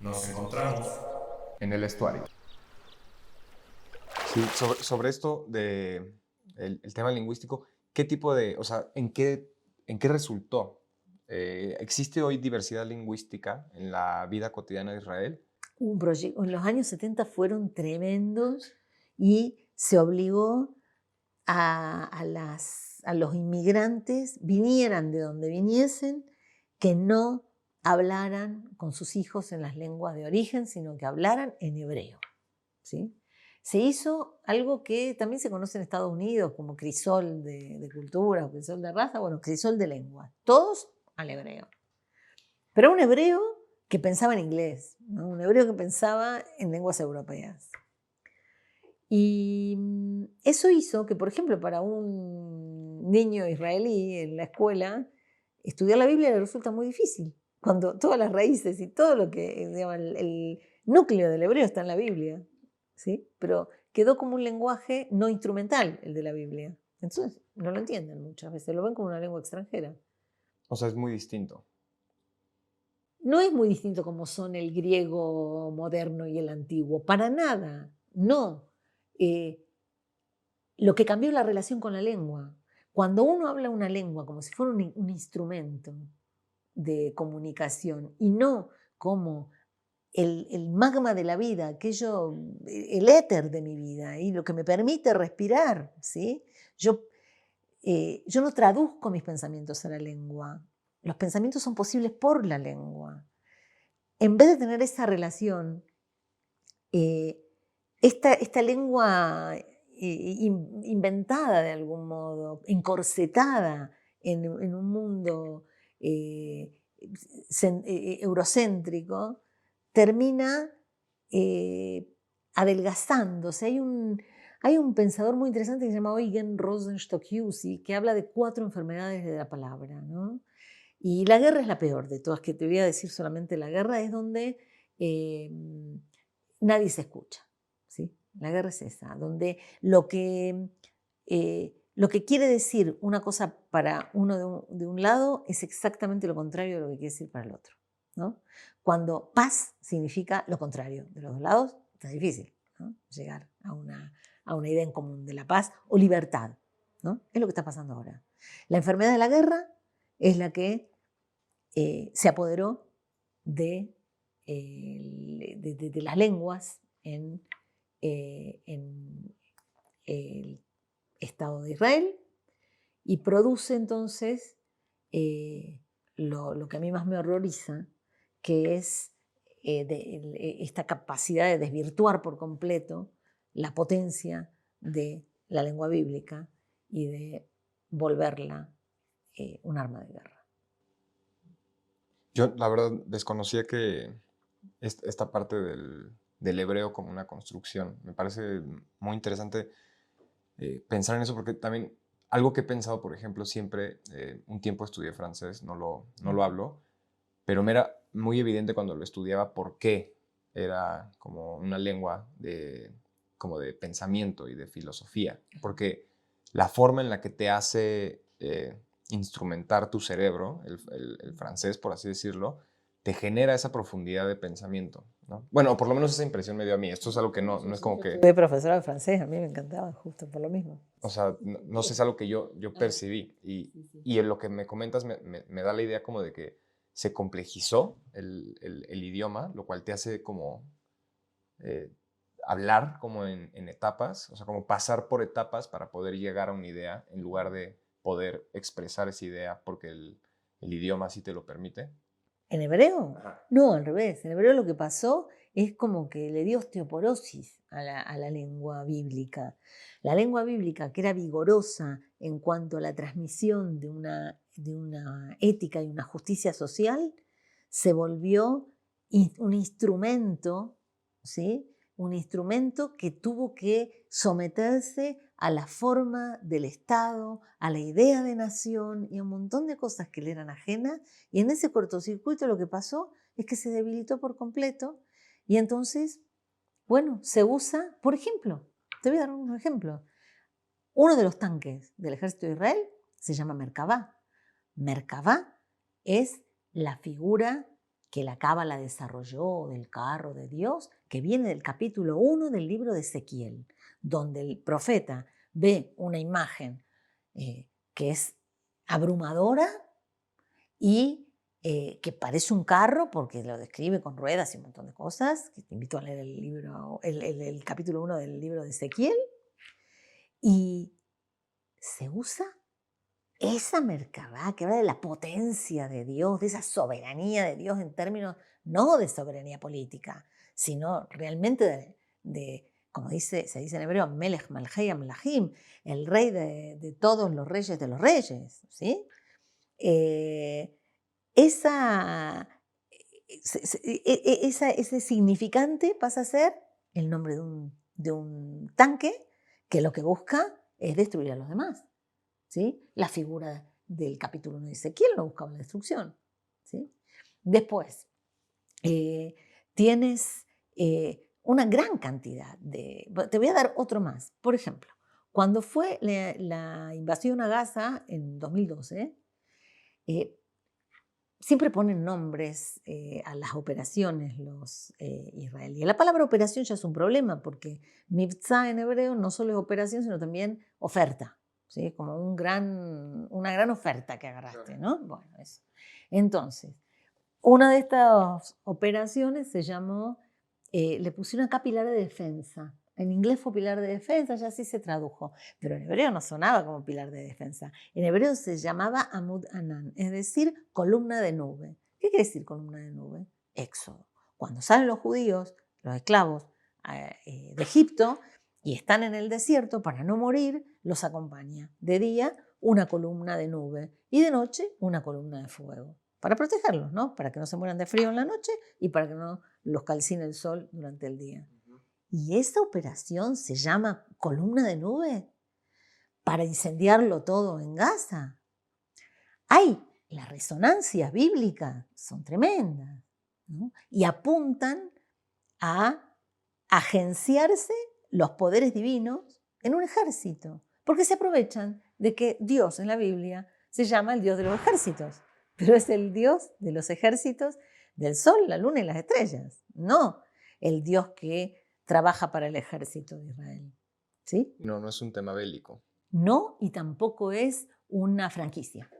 Nos encontramos en el estuario. Sí, sobre esto de el tema lingüístico, ¿qué tipo de, o sea, en qué resultó? ¿Existe hoy diversidad lingüística en la vida cotidiana de Israel? Un proyecto, en los años 70 fueron tremendos y se obligó a los inmigrantes, vinieran de donde viniesen, que no hablaran con sus hijos en las lenguas de origen, sino que hablaran en hebreo. ¿Sí? Se hizo algo que también se conoce en Estados Unidos como crisol de cultura o crisol de raza, bueno, crisol de lengua, todos al hebreo. Pero un hebreo que pensaba en inglés, ¿no? Un hebreo que pensaba en lenguas europeas. Y eso hizo que, por ejemplo, para un niño israelí en la escuela, estudiar la Biblia le resulta muy difícil, cuando todas las raíces y todo lo que, digamos, el núcleo del hebreo está en la Biblia, ¿sí? Pero quedó como un lenguaje no instrumental el de la Biblia. Entonces no lo entienden muchas veces, lo ven como una lengua extranjera. O sea, es muy distinto. No es muy distinto como son el griego moderno y el antiguo, para nada, no. Lo que cambió es la relación con la lengua. Cuando uno habla una lengua como si fuera un instrumento de comunicación y no como el magma de la vida, aquello, el éter de mi vida y lo que me permite respirar, ¿sí? Yo no traduzco mis pensamientos a la lengua. Los pensamientos son posibles por la lengua. En vez de tener esa relación, esta lengua inventada de algún modo, encorsetada en un mundo eurocéntrico, termina adelgazándose. Hay un pensador muy interesante que se llama Eugen Rosenstock-Huessy, que habla de 4 enfermedades de la palabra, ¿no? Y la guerra es la peor de todas, que te voy a decir solamente la guerra, es donde eh, nadie se escucha. ¿Sí? La guerra es esa, donde lo que quiere decir una cosa para uno de un lado es exactamente lo contrario de lo que quiere decir para el otro, ¿no? Cuando paz significa lo contrario de los dos lados, está difícil, ¿no? Llegar a una idea en común de la paz o libertad, ¿no? Es lo que está pasando ahora. La enfermedad de la guerra es la que se apoderó de las lenguas en el Estado de Israel y produce entonces lo que a mí más me horroriza, que es esta capacidad de desvirtuar por completo la potencia de la lengua bíblica y de volverla un arma de guerra. Yo, la verdad, desconocía que esta parte del hebreo como una construcción. Me parece muy interesante pensar en eso porque también algo que he pensado, por ejemplo, siempre, un tiempo estudié francés, no lo hablo, pero me era muy evidente cuando lo estudiaba por qué era como una lengua como de pensamiento y de filosofía, porque la forma en la que te hace instrumentar tu cerebro, el francés, por así decirlo, te genera esa profundidad de pensamiento, ¿no? Bueno, por lo menos esa impresión me dio a mí. Esto es algo que no es como que... Fui profesora de francés, a mí me encantaba, justo por lo mismo. O sea, no sé, es algo que yo percibí. Y en lo que me comentas me da la idea como de que se complejizó el idioma, lo cual te hace como eh, hablar como en etapas, o sea, como pasar por etapas para poder llegar a una idea en lugar de poder expresar esa idea porque el idioma así te lo permite. ¿En hebreo? Ajá. No, al revés. En hebreo lo que pasó es como que le dio osteoporosis a la lengua bíblica. La lengua bíblica, que era vigorosa en cuanto a la transmisión de una ética y una justicia social, se volvió un instrumento, ¿sí? Un instrumento que tuvo que someterse a la forma del Estado, a la idea de nación y a un montón de cosas que le eran ajenas. Y en ese cortocircuito lo que pasó es que se debilitó por completo y entonces, bueno, se usa, por ejemplo, te voy a dar un ejemplo. Uno de los tanques del ejército de Israel se llama Merkavá. Merkavá es la figura que la Cábala desarrolló del carro de Dios, que viene del capítulo 1 del libro de Ezequiel, donde el profeta ve una imagen que es abrumadora y que parece un carro porque lo describe con ruedas y un montón de cosas, que te invito a leer el capítulo 1 del libro de Ezequiel, y se usa esa Merkabah que habla de la potencia de Dios, de esa soberanía de Dios en términos no de soberanía política, sino realmente como se dice en hebreo, Melech Malchei Amlachim, el rey de todos los reyes, ¿sí? Ese significante pasa a ser el nombre de un tanque que lo que busca es destruir a los demás. ¿Sí? La figura del capítulo 1 de Ezequiel no buscaba la destrucción. ¿Sí? Después, tienes una gran cantidad de... Te voy a dar otro más. Por ejemplo, cuando fue la invasión a Gaza en 2012, siempre ponen nombres a las operaciones los israelíes. La palabra operación ya es un problema porque Mivtza en hebreo no solo es operación, sino también oferta. ¿Sí? Como una gran oferta que agarraste, ¿no? Bueno, eso. Entonces, una de estas operaciones se llamó, le pusieron acá pilar de defensa. En inglés fue pilar de defensa, ya así se tradujo, pero en hebreo no sonaba como pilar de defensa. En hebreo se llamaba Amud Anan, es decir, columna de nube. ¿Qué quiere decir columna de nube? Éxodo. Cuando salen los judíos, los esclavos de Egipto, y están en el desierto, para no morir, los acompaña. De día, una columna de nube y de noche, una columna de fuego. Para protegerlos, ¿no? Para que no se mueran de frío en la noche y para que no los calcine el sol durante el día. Y esa operación se llama columna de nube para incendiarlo todo en Gaza. Las resonancias bíblicas son tremendas, ¿no? Y apuntan a agenciarse los poderes divinos en un ejército, porque se aprovechan de que Dios en la Biblia se llama el Dios de los ejércitos, pero es el Dios de los ejércitos del sol, la luna y las estrellas, no el Dios que trabaja para el ejército de Israel. ¿Sí? No es un tema bélico. No, y tampoco es una franquicia.